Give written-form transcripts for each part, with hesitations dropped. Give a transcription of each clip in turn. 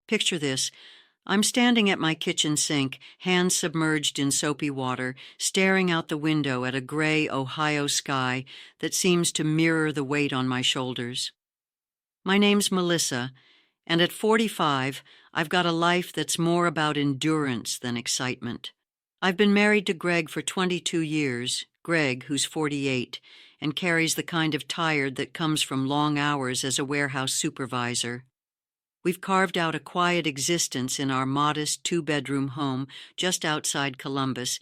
Picture this. I'm standing at my kitchen sink, hands submerged in soapy water, staring out the window at a gray Ohio sky that seems to mirror the weight on my shoulders. My name's Melissa, and at 45, I've got a life that's more about endurance than excitement. I've been married to Greg for 22 years, Greg, who's 48, and carries the kind of tired that comes from long hours as a warehouse supervisor. We've carved out a quiet existence in our modest two-bedroom home just outside Columbus,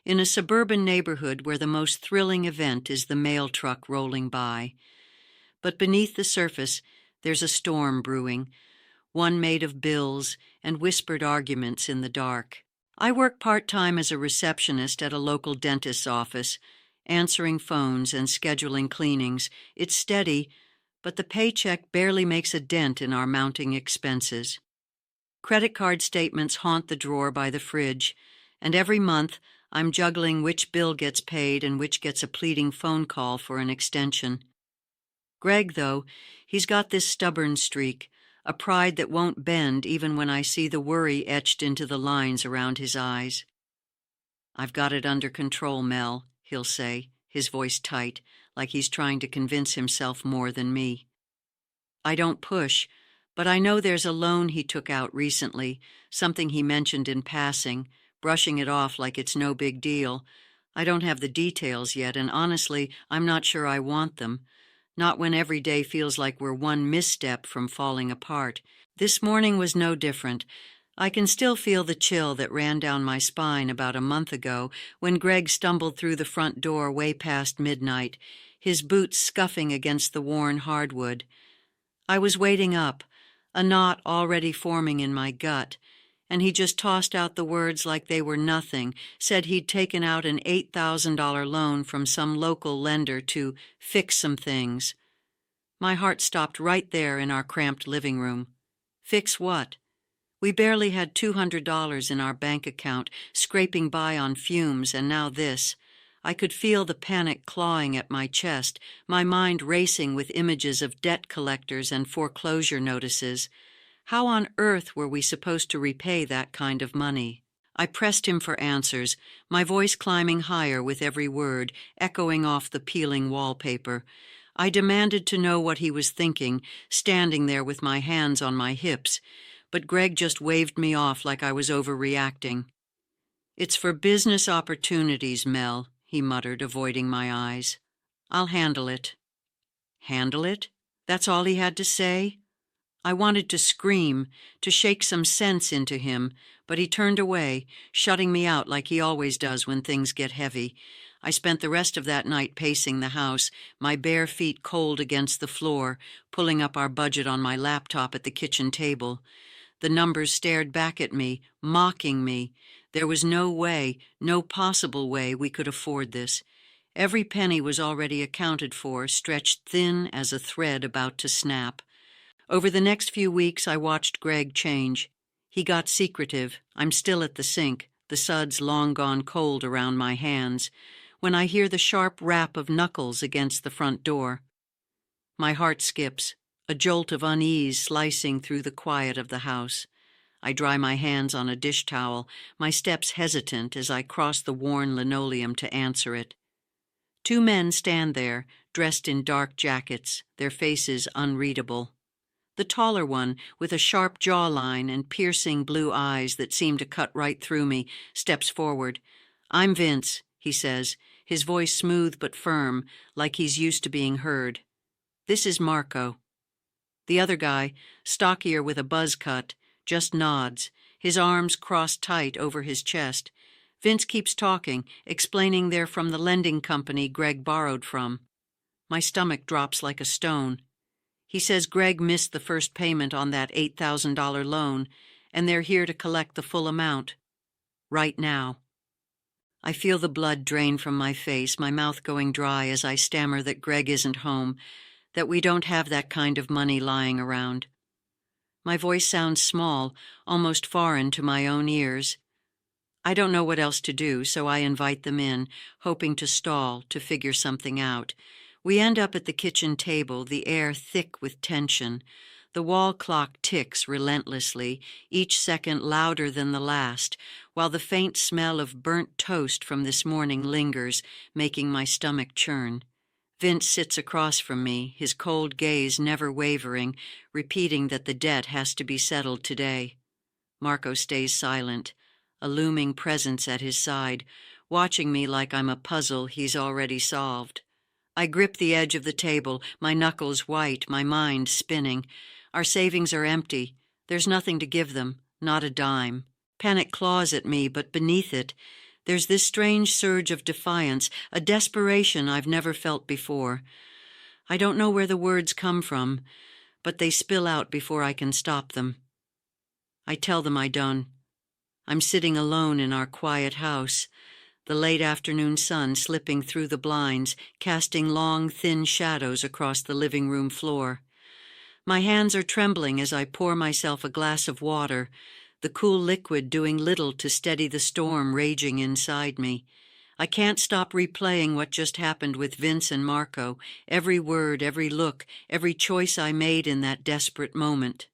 in a suburban neighborhood where the most thrilling event is the mail truck rolling by. But beneath the surface, there's a storm brewing, one made of bills and whispered arguments in the dark. I work part-time as a receptionist at a local dentist's office, answering phones and scheduling cleanings. It's steady, but the paycheck barely makes a dent in our mounting expenses. Credit card statements haunt the drawer by the fridge, and every month I'm juggling which bill gets paid and which gets a pleading phone call for an extension. Greg, though, he's got this stubborn streak, a pride that won't bend even when I see the worry etched into the lines around his eyes. "I've got it under control, Mel," he'll say, his voice tight, like he's trying to convince himself more than me. I don't push, but I know there's a loan he took out recently, something he mentioned in passing, brushing it off like it's no big deal. I don't have the details yet, and honestly, I'm not sure I want them. Not when every day feels like we're one misstep from falling apart. This morning was no different. I can still feel the chill that ran down my spine about a month ago when Greg stumbled through the front door way past midnight, his boots scuffing against the worn hardwood. I was waiting up, a knot already forming in my gut, and he just tossed out the words like they were nothing, said he'd taken out an $8,000 loan from some local lender to fix some things. My heart stopped right there in our cramped living room. Fix what? We barely had $200 in our bank account, scraping by on fumes, and now this. I could feel the panic clawing at my chest, my mind racing with images of debt collectors and foreclosure notices. How on earth were we supposed to repay that kind of money? I pressed him for answers, my voice climbing higher with every word, echoing off the peeling wallpaper. I demanded to know what he was thinking, standing there with my hands on my hips, but Greg just waved me off like I was overreacting. "It's for business opportunities, Mel," he muttered, avoiding my eyes. "I'll handle it." Handle it? That's all he had to say? I wanted to scream, to shake some sense into him, but he turned away, shutting me out like he always does when things get heavy. I spent the rest of that night pacing the house, my bare feet cold against the floor, pulling up our budget on my laptop at the kitchen table. The numbers stared back at me, mocking me. There was no way, no possible way we could afford this. Every penny was already accounted for, stretched thin as a thread about to snap. Over the next few weeks, I watched Greg change. He got secretive. I'm still at the sink, the suds long gone cold around my hands, when I hear the sharp rap of knuckles against the front door. My heart skips, a jolt of unease slicing through the quiet of the house. I dry my hands on a dish towel, my steps hesitant as I cross the worn linoleum to answer it. Two men stand there, dressed in dark jackets, their faces unreadable. The taller one, with a sharp jawline and piercing blue eyes that seem to cut right through me, steps forward. "I'm Vince," he says, his voice smooth but firm, like he's used to being heard. "This is Marco." The other guy, stockier with a buzz cut, just nods, his arms crossed tight over his chest. Vince keeps talking, explaining they're from the lending company Greg borrowed from. My stomach drops like a stone. He says Greg missed the first payment on that $8,000 loan, and they're here to collect the full amount. Right now. I feel the blood drain from my face, my mouth going dry as I stammer that Greg isn't home, that we don't have that kind of money lying around. My voice sounds small, almost foreign to my own ears. I don't know what else to do, so I invite them in, hoping to stall, to figure something out. We end up at the kitchen table, the air thick with tension. The wall clock ticks relentlessly, each second louder than the last, while the faint smell of burnt toast from this morning lingers, making my stomach churn. Vince sits across from me, his cold gaze never wavering, repeating that the debt has to be settled today. Marco stays silent, a looming presence at his side, watching me like I'm a puzzle he's already solved. I grip the edge of the table, my knuckles white, my mind spinning. Our savings are empty. There's nothing to give them, not a dime. Panic claws at me, but beneath it, there's this strange surge of defiance, a desperation I've never felt before. I don't know where the words come from, but they spill out before I can stop them. I tell them I done. I'm sitting alone in our quiet house, the late afternoon sun slipping through the blinds, casting long, thin shadows across the living room floor. My hands are trembling as I pour myself a glass of water, the cool liquid doing little to steady the storm raging inside me. I can't stop replaying what just happened with Vince and Marco, every word, every look, every choice I made in that desperate moment.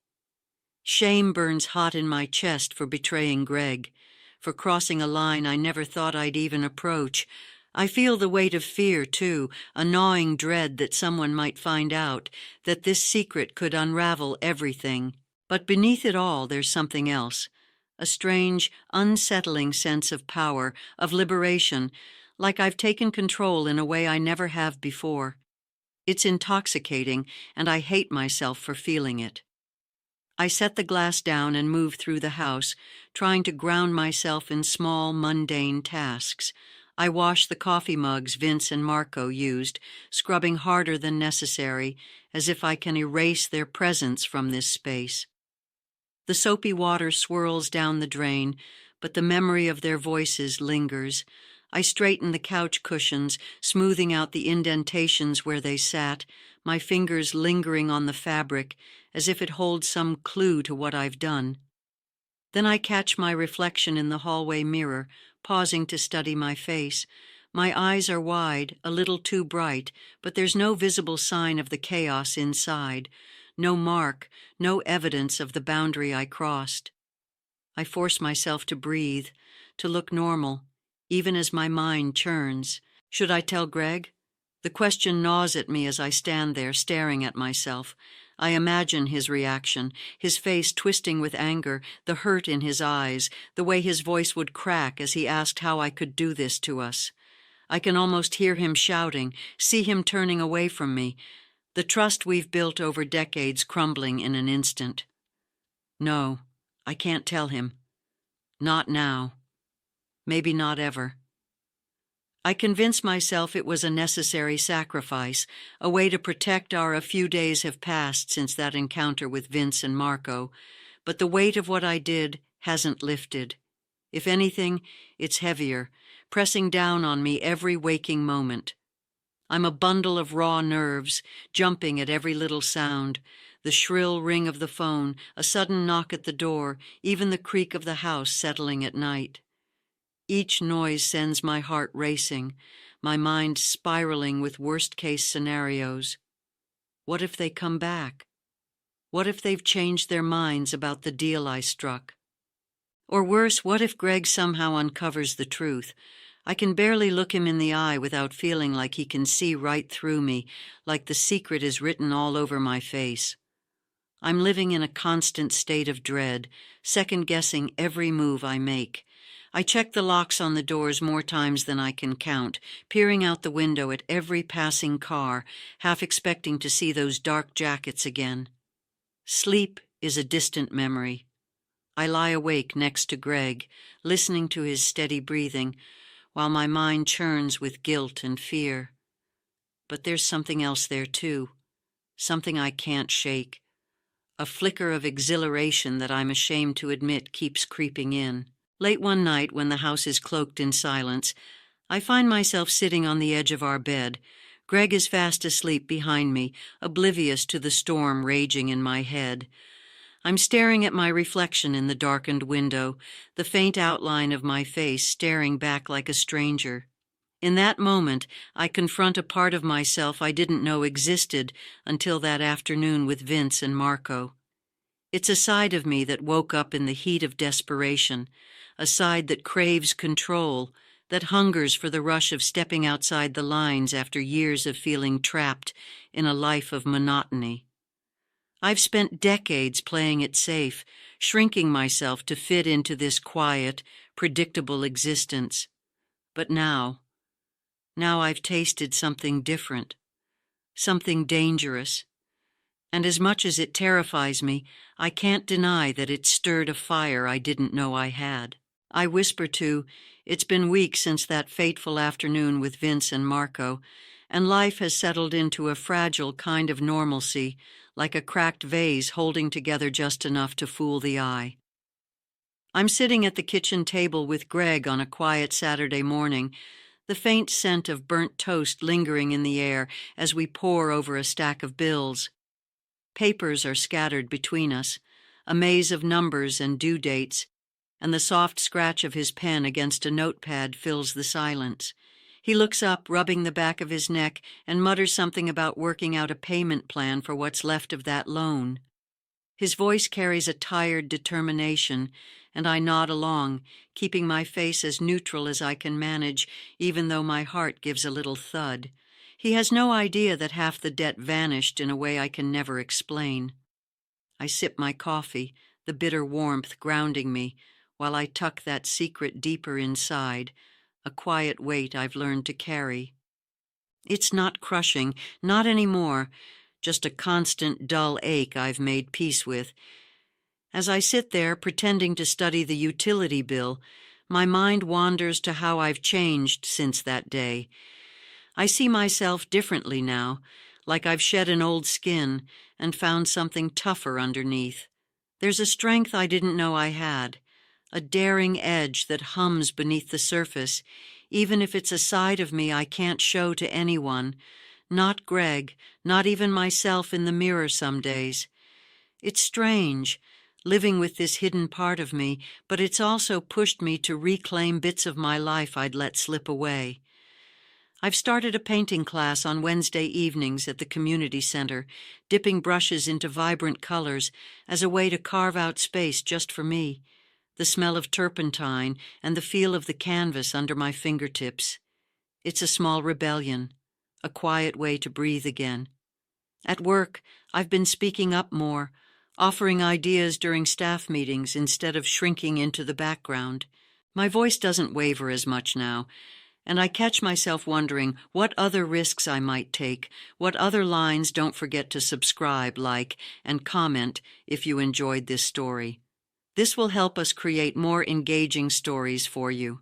Shame burns hot in my chest for betraying Greg, for crossing a line I never thought I'd even approach. I feel the weight of fear, too, a gnawing dread that someone might find out, that this secret could unravel everything. But beneath it all, there's something else, a strange, unsettling sense of power, of liberation, like I've taken control in a way I never have before. It's intoxicating, and I hate myself for feeling it. I set the glass down and move through the house, trying to ground myself in small, mundane tasks. I wash the coffee mugs Vince and Marco used, scrubbing harder than necessary, as if I can erase their presence from this space. The soapy water swirls down the drain, but the memory of their voices lingers. I straighten the couch cushions, smoothing out the indentations where they sat, my fingers lingering on the fabric, as if it holds some clue to what I've done. Then I catch my reflection in the hallway mirror, pausing to study my face. My eyes are wide, a little too bright, but there's no visible sign of the chaos inside, no mark, no evidence of the boundary I crossed. I force myself to breathe, to look normal, even as my mind churns. Should I tell Greg? The question gnaws at me as I stand there staring at myself. I imagine his reaction, his face twisting with anger, the hurt in his eyes, the way his voice would crack as he asked how I could do this to us. I can almost hear him shouting, see him turning away from me, the trust we've built over decades crumbling in an instant. No, I can't tell him. Not now. Maybe not ever. I convince myself it was a necessary sacrifice, a way to protect a few days have passed since that encounter with Vince and Marco, but the weight of what I did hasn't lifted. If anything, it's heavier, pressing down on me every waking moment. I'm a bundle of raw nerves, jumping at every little sound, the shrill ring of the phone, a sudden knock at the door, even the creak of the house settling at night. Each noise sends my heart racing, my mind spiraling with worst-case scenarios. What if they come back? What if they've changed their minds about the deal I struck? Or worse, what if Greg somehow uncovers the truth? I can barely look him in the eye without feeling like he can see right through me, like the secret is written all over my face. I'm living in a constant state of dread, second-guessing every move I make. I check the locks on the doors more times than I can count, peering out the window at every passing car, half expecting to see those dark jackets again. Sleep is a distant memory. I lie awake next to Greg, listening to his steady breathing, while my mind churns with guilt and fear. But there's something else there, too, something I can't shake. A flicker of exhilaration that I'm ashamed to admit keeps creeping in. Late one night, when the house is cloaked in silence, I find myself sitting on the edge of our bed. Greg is fast asleep behind me, oblivious to the storm raging in my head. I'm staring at my reflection in the darkened window, the faint outline of my face staring back like a stranger. In that moment, I confront a part of myself I didn't know existed until that afternoon with Vince and Marco. It's a side of me that woke up in the heat of desperation, a side that craves control, that hungers for the rush of stepping outside the lines after years of feeling trapped in a life of monotony. I've spent decades playing it safe, shrinking myself to fit into this quiet, predictable existence. But now I've tasted something different, something dangerous. And as much as it terrifies me, I can't deny that it stirred a fire I didn't know I had. I whisper to, it's been weeks since that fateful afternoon with Vince and Marco, and life has settled into a fragile kind of normalcy, like a cracked vase holding together just enough to fool the eye. I'm sitting at the kitchen table with Greg on a quiet Saturday morning, the faint scent of burnt toast lingering in the air as we pore over a stack of bills. Papers are scattered between us, a maze of numbers and due dates, and the soft scratch of his pen against a notepad fills the silence. He looks up, rubbing the back of his neck, and mutters something about working out a payment plan for what's left of that loan. His voice carries a tired determination, and I nod along, keeping my face as neutral as I can manage, even though my heart gives a little thud. He has no idea that half the debt vanished in a way I can never explain. I sip my coffee, the bitter warmth grounding me, while I tuck that secret deeper inside, a quiet weight I've learned to carry. It's not crushing, not anymore, just a constant, dull ache I've made peace with. As I sit there pretending to study the utility bill, my mind wanders to how I've changed since that day. I see myself differently now, like I've shed an old skin and found something tougher underneath. There's a strength I didn't know I had, a daring edge that hums beneath the surface, even if it's a side of me I can't show to anyone, not Greg, not even myself in the mirror some days. It's strange, living with this hidden part of me, but it's also pushed me to reclaim bits of my life I'd let slip away. I've started a painting class on Wednesday evenings at the community center, dipping brushes into vibrant colors as a way to carve out space just for me, the smell of turpentine and the feel of the canvas under my fingertips. It's a small rebellion, a quiet way to breathe again. At work, I've been speaking up more, offering ideas during staff meetings instead of shrinking into the background. My voice doesn't waver as much now, and I catch myself wondering what other risks I might take, what other lines don't forget to subscribe, like, and comment if you enjoyed this story. This will help us create more engaging stories for you.